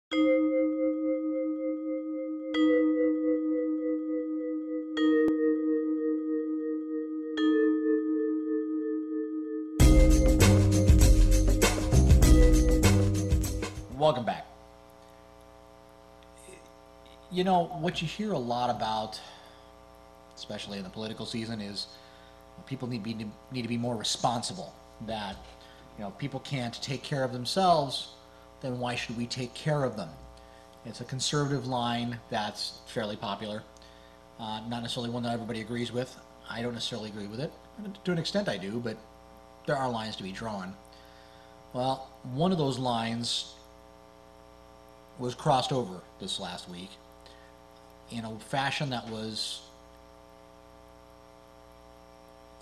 Welcome back. You know, what you hear a lot about, especially in the political season, is people need to be more responsible. That, people can't take care of themselves, then why should we take care of them? It's a conservative line that's fairly popular. Not necessarily one that everybody agrees with. I don't necessarily agree with it. To an extent I do, but there are lines to be drawn. Well, one of those lines was crossed over this last week in a fashion that was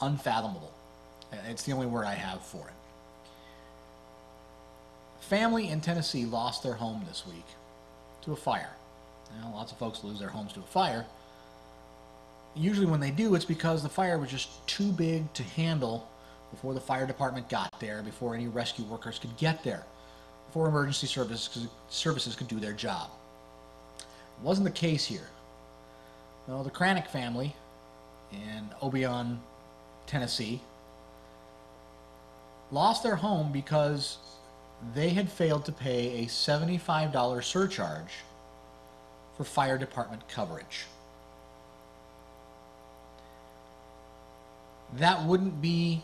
unfathomable. It's the only word I have for it. Family in Tennessee lost their home this week to a fire. Lots of folks lose their homes to a fire. Usually when they do, it's because the fire was just too big to handle before the fire department got there, before any rescue workers could get there, before emergency services could do their job. It wasn't the case here. No, the Cranick family in Obion, Tennessee, lost their home because they had failed to pay a $75 surcharge for fire department coverage. That wouldn't be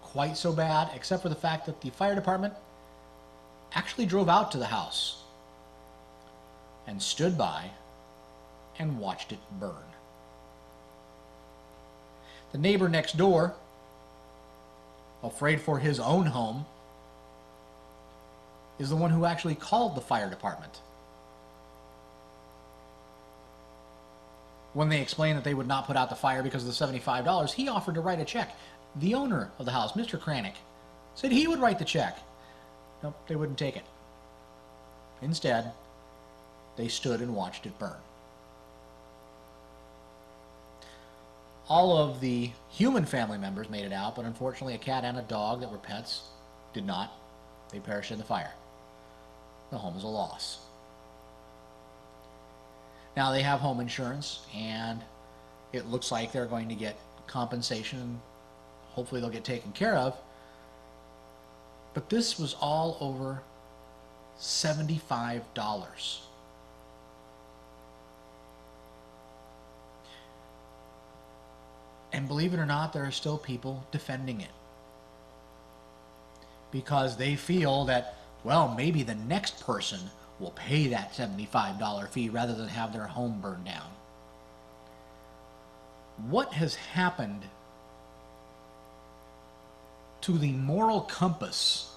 quite so bad, except for the fact that the fire department actually drove out to the house and stood by and watched it burn. The neighbor next door, afraid for his own home, is the one who actually called the fire department. When they explained that they would not put out the fire because of the $75, he offered to write a check. The owner of the house, Mr. Cranick, said he would write the check. Nope, they wouldn't take it. Instead, they stood and watched it burn. All of the human family members made it out, but unfortunately a cat and a dog that were pets did not. They perished in the fire. The home is a loss. Now they have home insurance, and it looks like they're going to get compensation. Hopefully they'll get taken care of. But this was all over $75. And believe it or not, there are still people defending it, because they feel that, well, maybe the next person will pay that $75 fee rather than have their home burned down. What has happened to the moral compass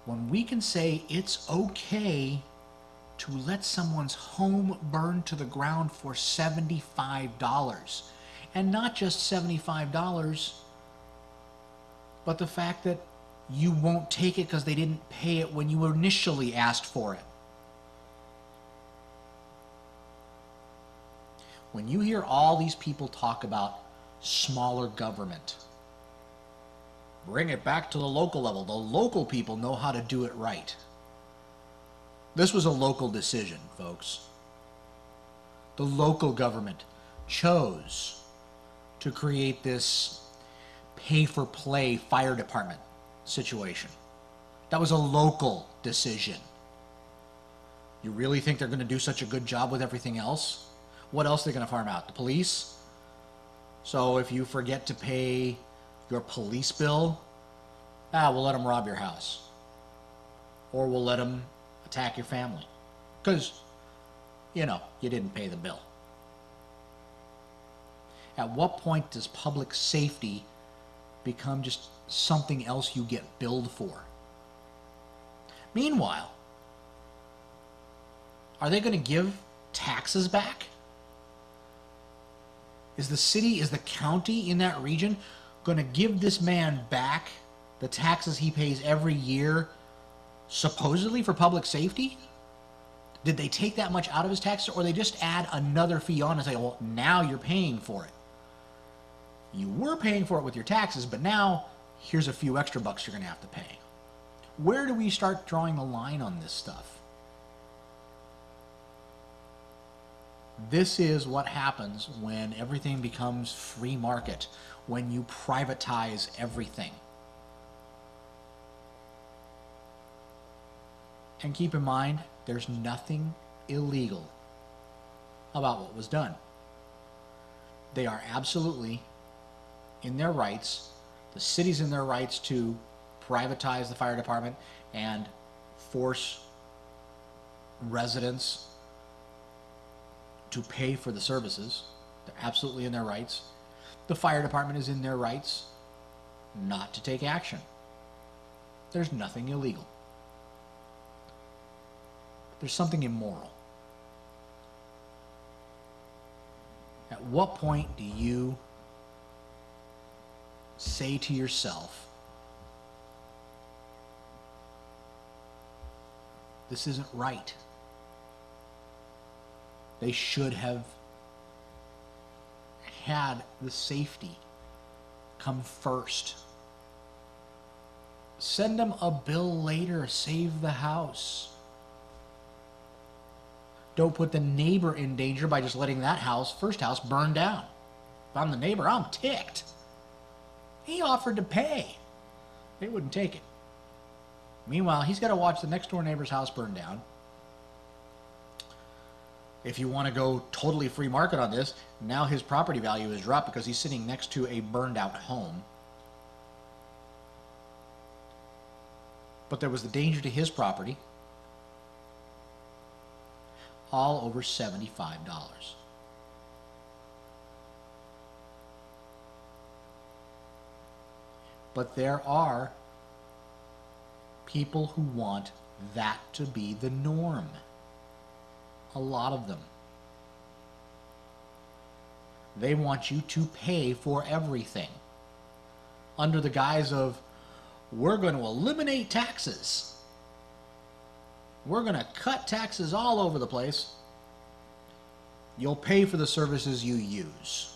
when we can say it's okay to let someone's home burn to the ground for $75? And not just $75, but the fact that you won't take it because they didn't pay it when you initially asked for it. When you hear all these people talk about smaller government, bring it back to the local level. The local people know how to do it right. This was a local decision, folks. The local government chose to create this pay-for-play fire department situation. That was a local decision. You really think they're going to do such a good job with everything else? What else are they going to farm out? The police? So if you forget to pay your police bill, we'll let them rob your house. Or we'll let them attack your family. Because, you didn't pay the bill. At what point does public safety become just something else you get billed for? Meanwhile, are they going to give taxes back? Is the city, is the county in that region going to give this man back the taxes he pays every year, supposedly for public safety? Did they take that much out of his taxes, or they just add another fee on and say, well, now you're paying for it? You were paying for it with your taxes, but now here's a few extra bucks you're going to have to pay. Where do we start drawing the line on this stuff? This is what happens when everything becomes free market, when you privatize everything. And keep in mind, there's nothing illegal about what was done. They are absolutely in their rights. The city's in their rights to privatize the fire department and force residents to pay for the services. They're absolutely in their rights. The fire department is in their rights not to take action. There's nothing illegal. There's something immoral. At what point do you say to yourself, this isn't right? They should have had the safety come first. Send them a bill later, save the house. Don't put the neighbor in danger by just letting that house, first house, burn down. If I'm the neighbor, I'm ticked. He offered to pay. They wouldn't take it. Meanwhile, he's got to watch the next door neighbor's house burn down. If you want to go totally free market on this, now his property value is dropped because he's sitting next to a burned out home. But there was the danger to his property. All over $75. But there are people who want that to be the norm. A lot of them. They want you to pay for everything under the guise of, we're going to eliminate taxes. We're going to cut taxes all over the place. You'll pay for the services you use.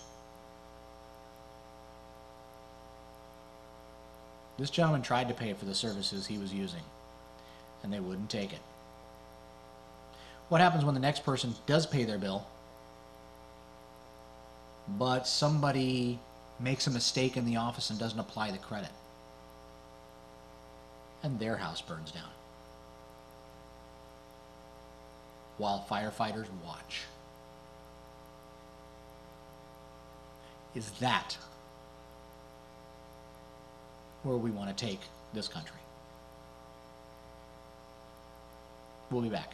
This gentleman tried to pay for the services he was using, and they wouldn't take it. What happens when the next person does pay their bill, but somebody makes a mistake in the office and doesn't apply the credit, and their house burns down while firefighters watch? Is that where we want to take this country? We'll be back.